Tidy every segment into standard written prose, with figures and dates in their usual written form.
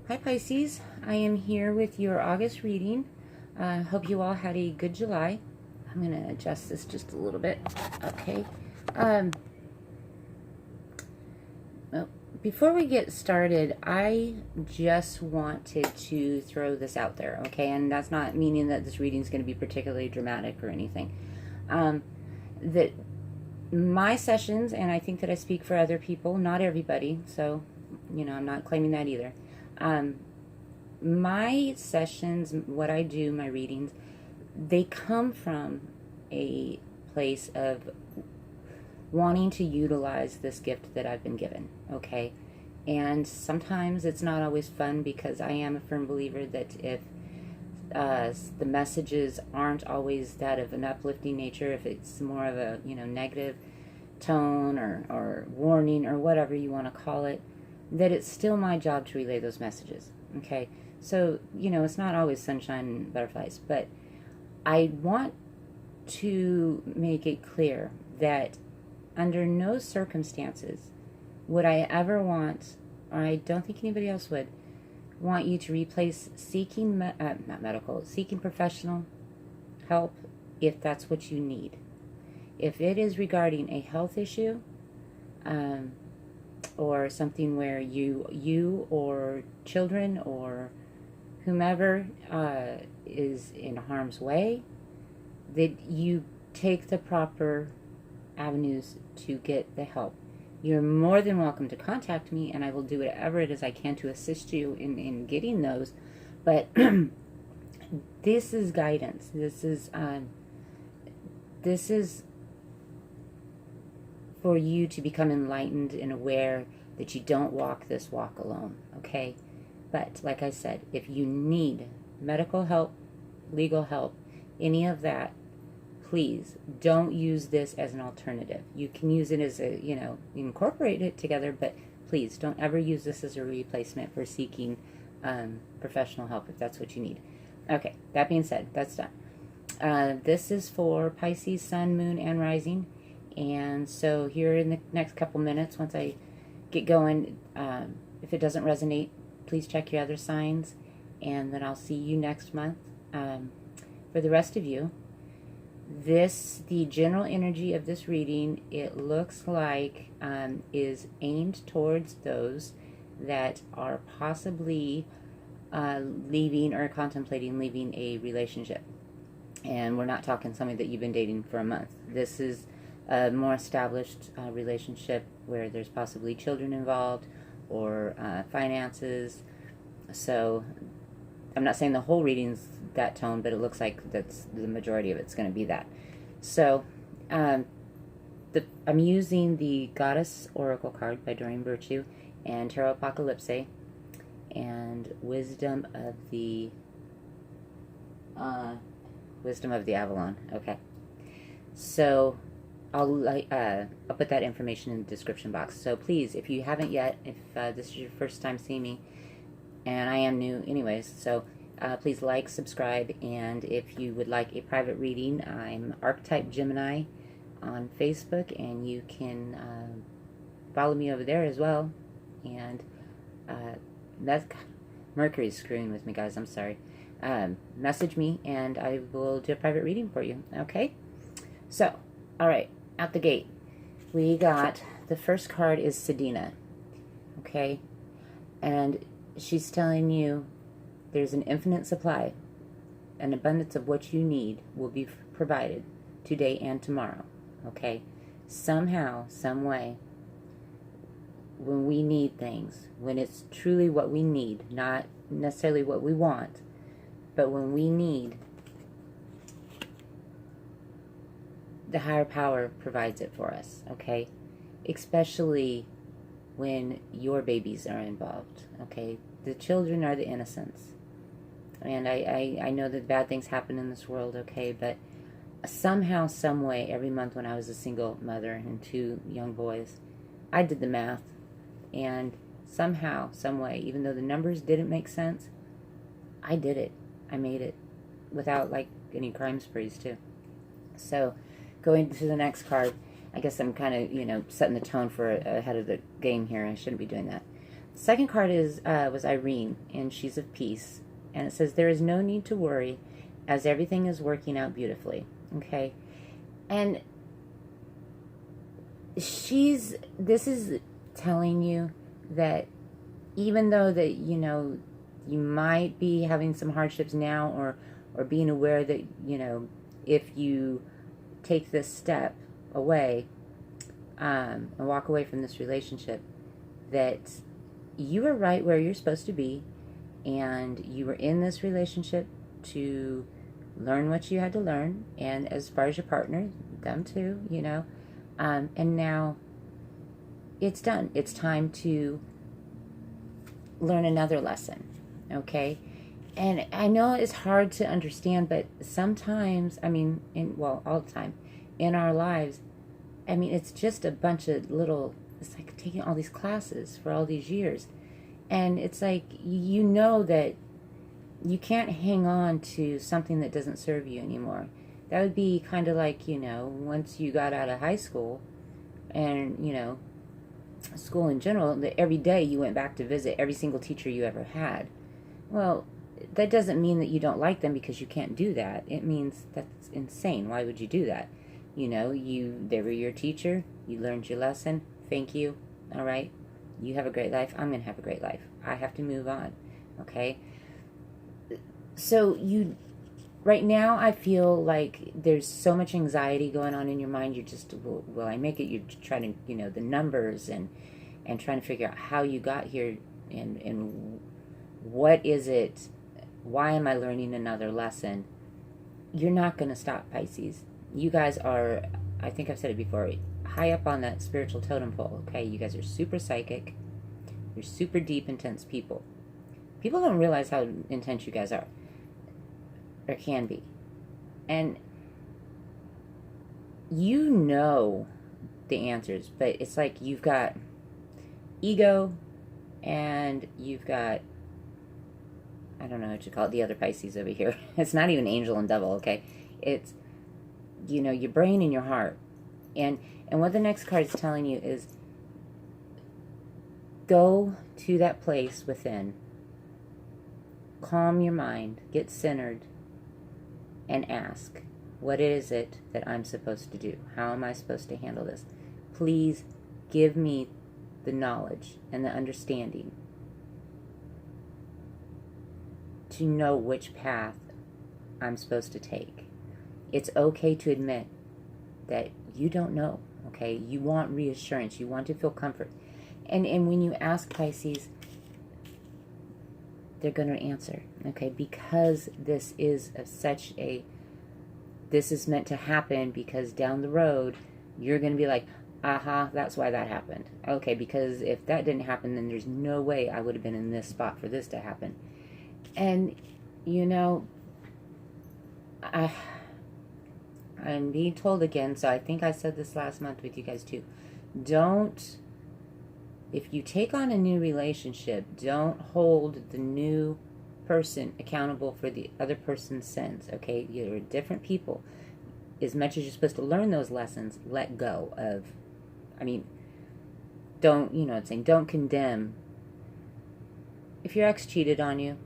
Hi Pisces, I am here with your August reading. Hope you all had a good July. I'm going to adjust this just a little bit. Okay. Um, well, before we get started, I just wanted to throw this out there, okay? And that's not meaning that this reading is going to be particularly dramatic or anything. That my sessions, and I think that I speak for other people, not everybody, so, I'm not claiming that either. My sessions, what I do, my readings, they come from a place of wanting to utilize this gift that I've been given, okay? And sometimes it's not always fun because I am a firm believer that if the messages aren't always that of an uplifting nature, if it's more of a, negative tone or warning or whatever you want to call it, that it's still my job to relay those messages, okay? So, it's not always sunshine and butterflies, but I want to make it clear that under no circumstances would I ever want, or I don't think anybody else would, want you to replace seeking, seeking professional help if that's what you need. If it is regarding a health issue, or something where you or children or whomever is in harm's way, that you take the proper avenues to get the help. You're more than welcome to contact me, and I will do whatever it is I can to assist you in getting those. But this is guidance. This is for you to become enlightened and aware that you don't walk this walk alone, okay? But like I said, if you need medical help, legal help, any of that, please don't use this as an alternative. You can use it as a, incorporate it together, but please don't ever use this as a replacement for seeking professional help if that's what you need. Okay, that being said, that's done. This is for Pisces, Sun, Moon, and Rising. And so here in the next couple minutes, once I get going, if it doesn't resonate, please check your other signs, and then I'll see you next month. For the rest of you, the general energy of this reading, it looks like is aimed towards those that are possibly leaving or contemplating leaving a relationship. And we're not talking somebody that you've been dating for a month. This is a more established relationship where there's possibly children involved or finances. So I'm not saying the whole reading's that tone, but it looks like that's the majority of it's going to be that. So I'm using the Goddess Oracle card by Doreen Virtue and Tarot Apocalypse and Wisdom of the Avalon. Okay, so I'll put that information in the description box. So please, if you haven't yet, if this is your first time seeing me, and I am new anyways, so please like, subscribe, and if you would like a private reading, I'm Archetype Gemini on Facebook, and you can follow me over there as well. And Mercury's screwing with me, guys. I'm sorry. Message me, and I will do a private reading for you. Okay? So, all right, out the gate, we got the first card is Sedina. Okay? And she's telling you there's an infinite supply. An abundance of what you need will be provided today and tomorrow. Okay? Somehow, some way, when we need things, when it's truly what we need, not necessarily what we want, but when we need, the higher power provides it for us, okay? Especially when your babies are involved, okay? The children are the innocents. And I know that bad things happen in this world, okay? But somehow, some way, every month when I was a single mother and 2 young boys, I did the math. And somehow, some way, even though the numbers didn't make sense, I did it. I made it without, any crime sprees, too. So, going to the next card, I guess I'm kind of, setting the tone for ahead of the game here. I shouldn't be doing that. Second card was Irene, and she's of peace. And it says, there is no need to worry as everything is working out beautifully. Okay? And this is telling you that even though that, you know, you might be having some hardships now, or being aware that, you know, if you take this step away, and walk away from this relationship, that you are right where you're supposed to be, and you were in this relationship to learn what you had to learn, and as far as your partner, them too, you know, and now it's done. It's time to learn another lesson, okay? And I know it's hard to understand, but sometimes, I mean, all the time, in our lives, I mean, it's just a bunch of little, it's like taking all these classes for all these years. And it's like, you know that you can't hang on to something that doesn't serve you anymore. That would be kind of like, you know, once you got out of high school and, you know, school in general, that every day you went back to visit every single teacher you ever had. Well, that doesn't mean that you don't like them because you can't do that. It means that's insane. Why would you do that? You know, they were your teacher. You learned your lesson. Thank you. All right. You have a great life. I'm going to have a great life. I have to move on. Okay. So right now I feel like there's so much anxiety going on in your mind. You're just, will I make it? You're trying to, you know, the numbers and trying to figure out how you got here and what is it? Why am I learning another lesson? You're not going to stop, Pisces. You guys are, I think I've said it before, high up on that spiritual totem pole, okay? You guys are super psychic. You're super deep, intense people. People don't realize how intense you guys are, or can be. And you know the answers, but it's like you've got ego and you've got, I don't know what you call it, the other Pisces over here. It's not even angel and devil, okay? It's, you know, your brain and your heart. And what the next card is telling you is, go to that place within. Calm your mind. Get centered. And ask, what is it that I'm supposed to do? How am I supposed to handle this? Please give me the knowledge and the understanding to know which path I'm supposed to take. It's okay to admit that you don't know, okay? You want reassurance. You want to feel comfort. And when you ask, Pisces, they're going to answer, okay? Because this is this is meant to happen, because down the road, you're going to be like, aha, that's why that happened. Okay, because if that didn't happen, then there's no way I would have been in this spot for this to happen. And, you know, I'm being told again, so I think I said this last month with you guys too. If you take on a new relationship, don't hold the new person accountable for the other person's sins, okay? You're different people. As much as you're supposed to learn those lessons, let go of, don't, you know what I'm saying, don't condemn. If your ex cheated on you,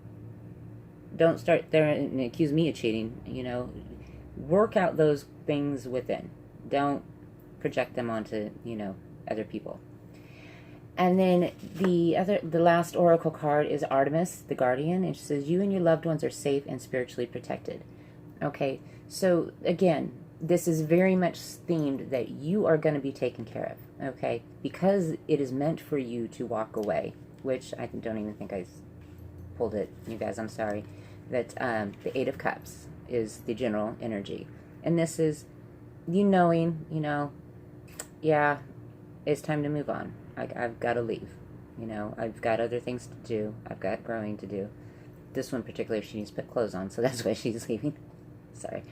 don't start there and accuse me of cheating, you know. Work out those things within. Don't project them onto, you know, other people. And then the last oracle card is Artemis, the guardian, and she says, you and your loved ones are safe and spiritually protected. Okay, so again, this is very much themed that you are going to be taken care of, okay? Because it is meant for you to walk away, which I don't even think I pulled it, you guys, I'm sorry. That the Eight of Cups is the general energy. And this is you knowing, you know, yeah, it's time to move on. I've got to leave. You know, I've got other things to do. I've got growing to do. This one particularly, she needs to put clothes on, so that's why she's leaving. Sorry.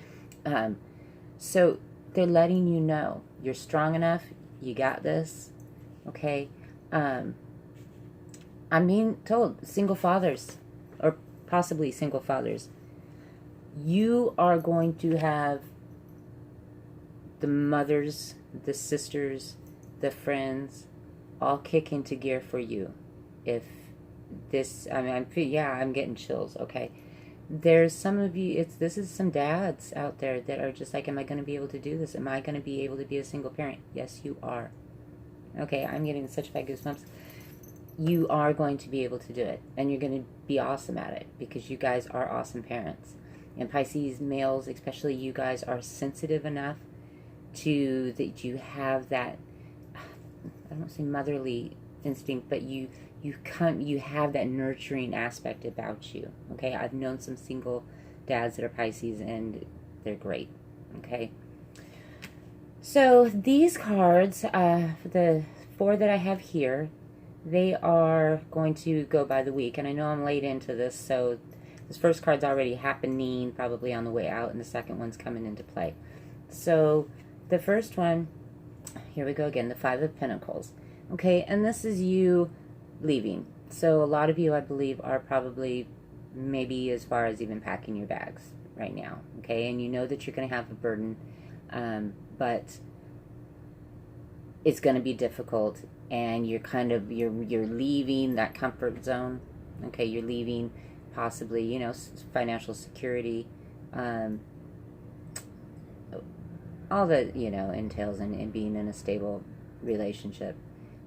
So they're letting you know you're strong enough. You got this. Okay. I'm being told, single fathers, or possibly single fathers, you are going to have the mothers, the sisters, the friends, all kick into gear for you if this, I mean, yeah, I'm getting chills, okay? There's some of you, this is some dads out there that are just like, am I going to be able to do this? Am I going to be able to be a single parent? Yes, you are. Okay, I'm getting such bad goosebumps. You are going to be able to do it, and you're going to be awesome at it because you guys are awesome parents. And Pisces males, especially you guys, are sensitive enough to that you have that, I don't say motherly instinct, but you have that nurturing aspect about you. Okay, I've known some single dads that are Pisces, and they're great. Okay, so these cards, the 4 that I have here, they are going to go by the week, and I know I'm late into this, so this first card's already happening, probably on the way out, and the second one's coming into play. So the first one, here we go again, the 5 of Pentacles. Okay, and this is you leaving. So a lot of you, I believe, are probably maybe as far as even packing your bags right now. Okay, and you know that you're going to have a burden, but it's going to be difficult, and you're kind of you're leaving that comfort zone. Okay, you're leaving possibly, you know, financial security, all that, you know, entails in being in a stable relationship.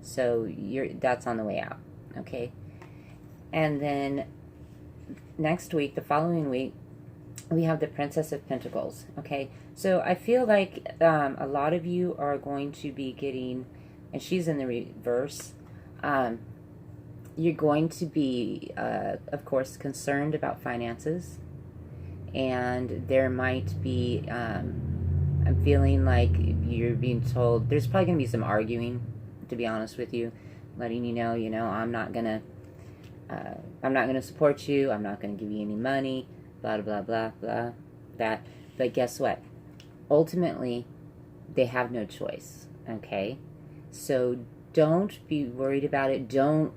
So that's on the way out. Okay, and then next week, the following week, we have the Princess of Pentacles. Okay, so I feel like a lot of you are going to be getting, and she's in the reverse, you're going to be, of course, concerned about finances, and there might be, I'm feeling like you're being told, there's probably going to be some arguing, to be honest with you, letting you know, I'm not going to support you, I'm not going to give you any money, blah, blah, blah, blah, that. But guess what? Ultimately, they have no choice, okay? So don't be worried about it. Don't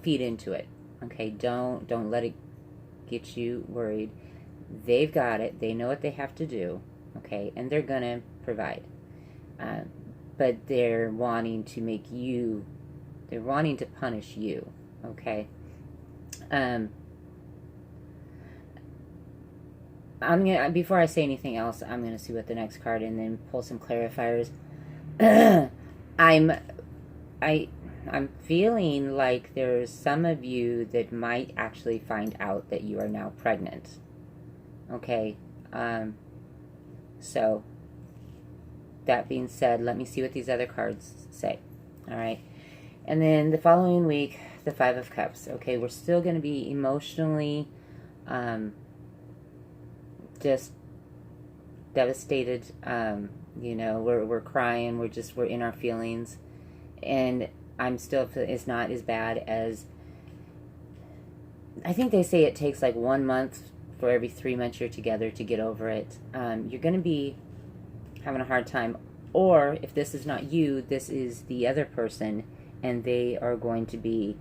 feed into it, okay? Don't let it get you worried. They've got it. They know what they have to do, okay? And they're going to provide. But they're wanting to make you, they're wanting to punish you, okay? Before I say anything else, I'm gonna see what the next card and then pull some clarifiers. I'm feeling like there's some of you that might actually find out that you are now pregnant. Okay, so that being said, let me see what these other cards say. All right, and then the following week, the 5 of Cups. Okay, we're still going to be emotionally just devastated. We're crying. We're in our feelings, and I'm still, it's not as bad as, I think they say it takes like 1 month for every 3 months you're together to get over it. You're going to be having a hard time, or if this is not you, this is the other person, and they are going to be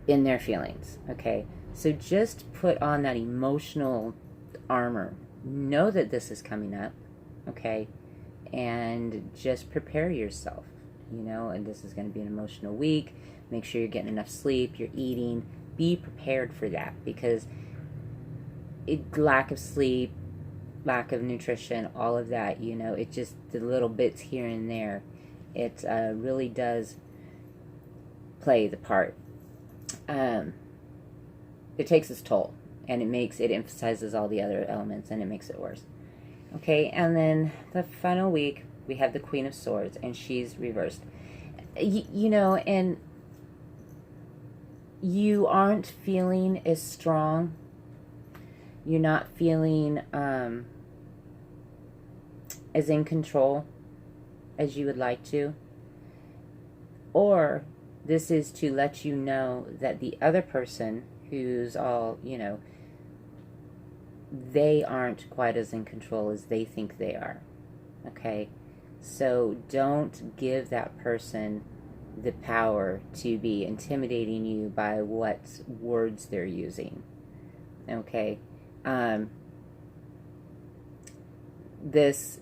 in their feelings. Okay, so just put on that emotional armor. Know that this is coming up, okay, and just prepare yourself, and this is going to be an emotional week. Make sure you're getting enough sleep, you're eating, be prepared for that, because lack of sleep, lack of nutrition, all of that, it just, the little bits here and there, it really does play the part. It takes its toll, and it emphasizes all the other elements, and it makes it worse. Okay, and then the final week, we have the Queen of Swords, and she's reversed. And you aren't feeling as strong. You're not feeling as in control as you would like to. Or this is to let you know that the other person who's all, they aren't quite as in control as they think they are. Okay? So don't give that person the power to be intimidating you by what words they're using. Okay?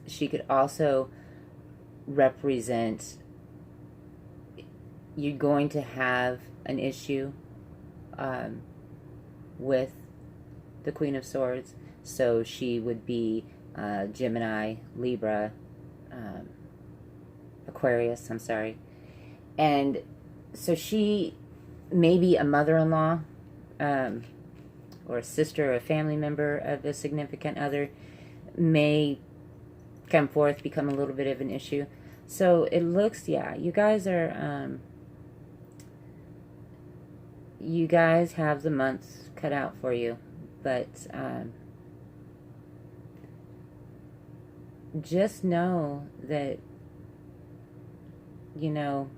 She could also represent you're going to have an issue with the Queen of Swords. So she would be Gemini, Libra, Aquarius, I'm sorry. And so she may be a mother-in-law or a sister or a family member of a significant other, may come forth, become a little bit of an issue. So it looks, yeah, you guys are, you guys have the months cut out for you, but just know that, you know,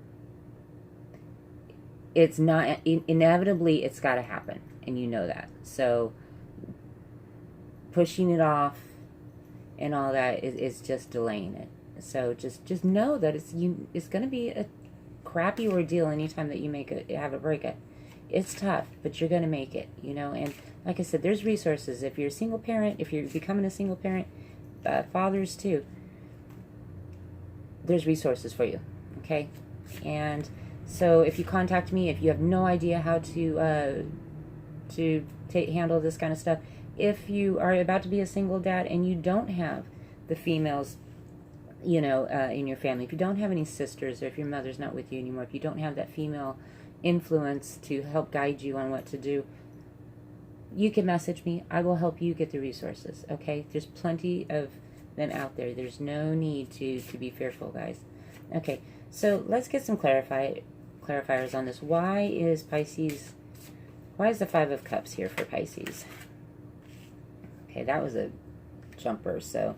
it's not, inevitably it's got to happen, and you know that. So pushing it off and all that is just delaying it. So just know that it's going to be a crappy ordeal anytime that you have a breakup. It's tough, but you're going to make it, you know. And like I said, there's resources. If you're a single parent, if you're becoming a single parent, fathers too, there's resources for you, okay? And so if you contact me, if you have no idea how to handle this kind of stuff, if you are about to be a single dad and you don't have the females, you know, in your family, if you don't have any sisters, or if your mother's not with you anymore, if you don't have that female influence to help guide you on what to do, you can message me. I will help you get the resources, okay? There's plenty of them out there. There's no need to be fearful, guys. Okay, so let's get some clarifiers on this. Why is the Five of Cups here for Pisces? Okay, that was a jumper. So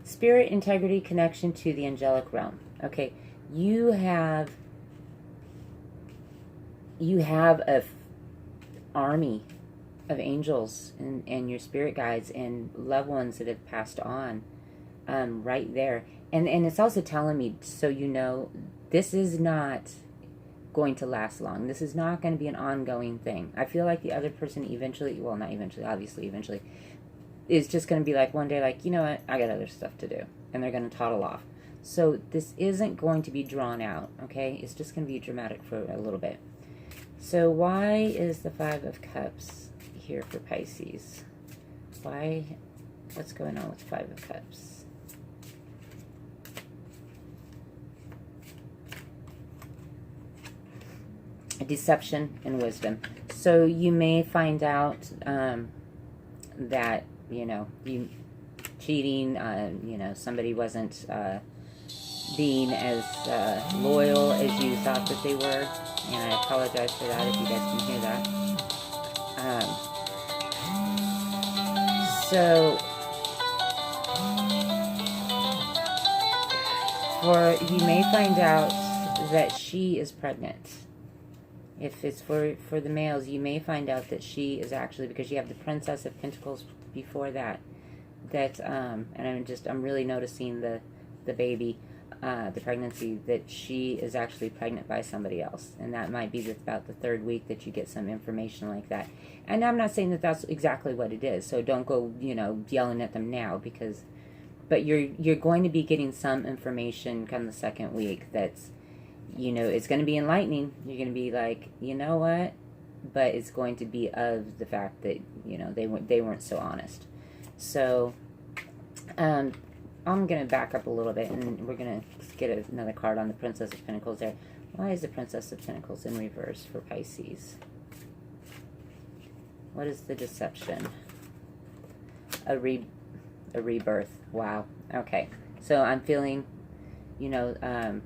spirit, integrity, connection to the angelic realm. Okay, you have a army of angels and your spirit guides and loved ones that have passed on right there. And it's also telling me, so you know, this is not going to last long. This is not going to be an ongoing thing. I feel like the other person eventually, well, not eventually, obviously eventually, is just going to be like one day, like, you know what, I got other stuff to do. And they're going to toddle off. So this isn't going to be drawn out, okay? It's just going to be dramatic for a little bit. So why is the Five of Cups here for Pisces? What's going on with Five of Cups? Deception and wisdom. So you may find out that, you know, you cheating, you know, somebody wasn't being as loyal as you thought that they were, and I apologize for that if you guys can hear that. So you may find out that she is pregnant. If it's for the males, you may find out that she is actually, because you have the Princess of Pentacles before that, and I'm really noticing the baby, the pregnancy, that she is actually pregnant by somebody else. And that might be about the third week that you get some information like that. And I'm not saying that that's exactly what it is, so don't go, you know, yelling at them now, but you're going to be getting some information come the second week that's, you know, it's going to be enlightening. You're going to be like, you know what? But it's going to be of the fact that, you know, they weren't so honest. So, I'm going to back up a little bit, and we're going to get another card on the Princess of Pentacles there. Why is the Princess of Pentacles in reverse for Pisces? What is the deception? A rebirth. Wow. Okay. So I'm feeling, you know,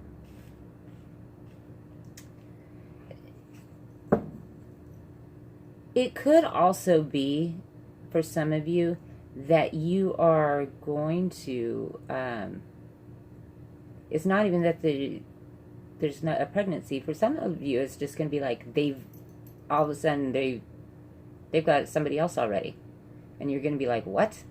it could also be, for some of you, that you are going to, it's not even that there's not a pregnancy. For some of you, it's just going to be like all of a sudden they've got somebody else already. And you're going to be like, what?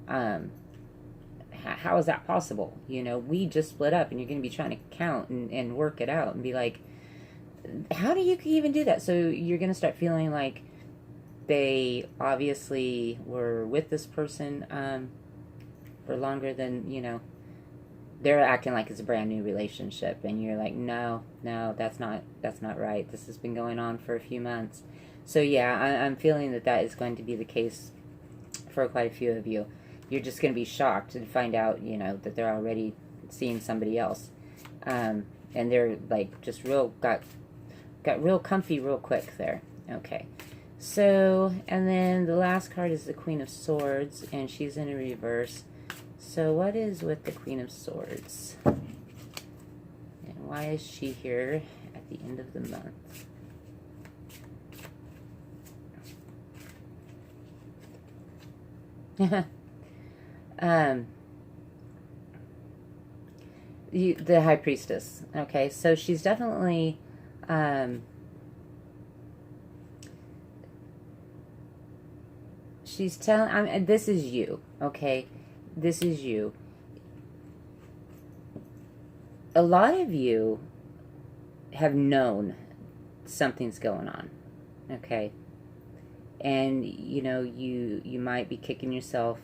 How is that possible? You know, we just split up, and you're going to be trying to count and work it out and be like, how do you even do that? So you're going to start feeling like they obviously were with this person for longer than, you know, they're acting like it's a brand new relationship, and you're like, no, that's not right. This has been going on for a few months. So yeah, I'm feeling that is going to be the case for quite a few of you. You're just going to be shocked to find out, that they're already seeing somebody else, and they're like just got real comfy real quick there. Okay. So, and then the last card is the Queen of Swords, and she's in a reverse. So what is with the Queen of Swords? And why is she here at the end of the month? The High Priestess. Okay, so she's definitely... she's telling, this is you, okay? This is you. A lot of you have known something's going on, okay? And, you might be kicking yourself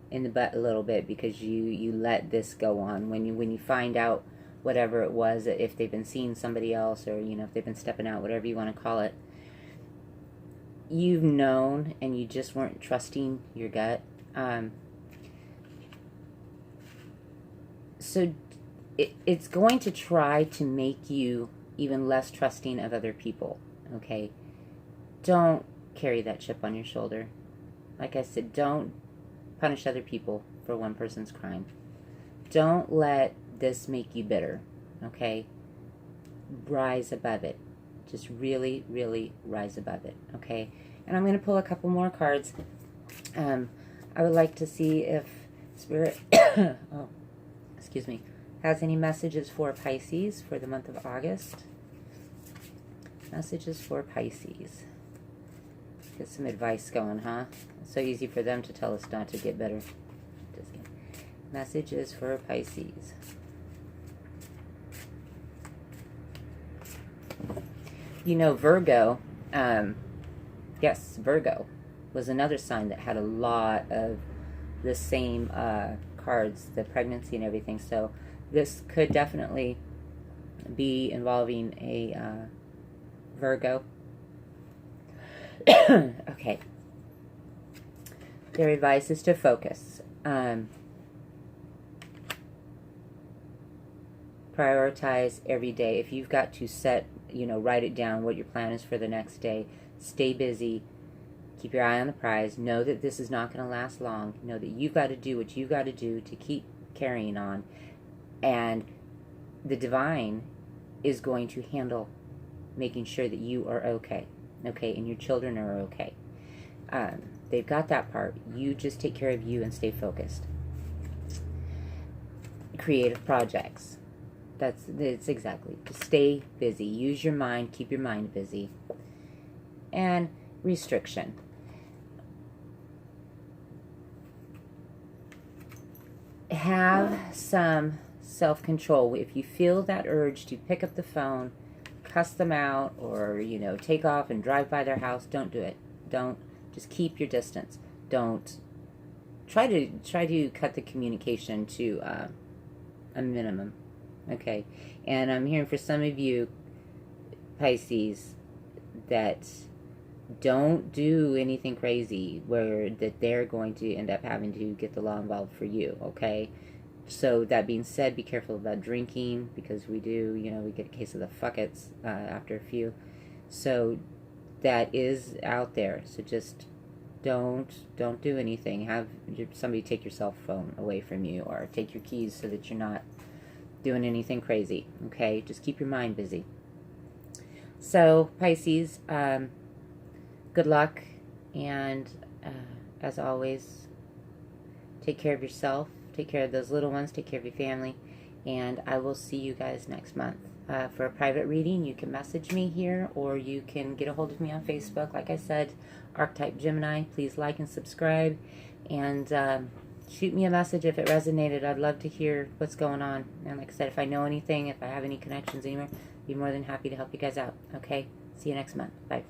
in the butt a little bit because you let this go on. When you find out whatever it was, if they've been seeing somebody else, or, if they've been stepping out, whatever you want to call it, you've known and you just weren't trusting your gut. So it's going to try to make you even less trusting of other people, okay? Don't carry that chip on your shoulder. Like I said, don't punish other people for one person's crime. Don't let this make you bitter, okay? Rise above it. Just really, really rise above it, okay? And I'm going to pull a couple more cards. I would like to see if Spirit, oh, excuse me, has any messages for Pisces for the month of August. Messages for Pisces. Get some advice going, huh? It's so easy for them to tell us not to get better. Just kidding. Messages for Pisces. Virgo, yes, Virgo was another sign that had a lot of the same cards, the pregnancy and everything. So this could definitely be involving a Virgo. Okay. Their advice is to focus. Prioritize every day. If you've got to set, write it down what your plan is for the next day. Stay busy. Keep your eye on the prize. Know that this is not going to last long. Know that you've got to do what you've got to do to keep carrying on. And the divine is going to handle making sure that you are okay. Okay, and your children are okay. They've got that part. You just take care of you and stay focused. Creative projects. It's exactly. Just stay busy. Use your mind. Keep your mind busy. And restriction. Have some self-control. If you feel that urge to pick up the phone, cuss them out, or take off and drive by their house, don't do it. Don't. Just keep your distance. Don't try to cut the communication to a minimum. Okay, and I'm hearing for some of you Pisces that don't do anything crazy where that they're going to end up having to get the law involved for you. Okay. So that being said, be careful about drinking, because we do, we get a case of the fuckets after a few. So that is out there. So just don't do anything. Have somebody take your cell phone away from you, or take your keys so that you're not doing anything crazy. Okay, just keep your mind busy. So Pisces, good luck, and as always, take care of yourself. Take care of those little ones. Take care of your family. And I will see you guys next month. For a private reading, you can message me here, or you can get a hold of me on Facebook. Like I said, Archetype Gemini. Please like and subscribe. And shoot me a message if it resonated. I'd love to hear what's going on. And like I said, if I know anything, if I have any connections anywhere, I'd be more than happy to help you guys out. Okay? See you next month. Bye.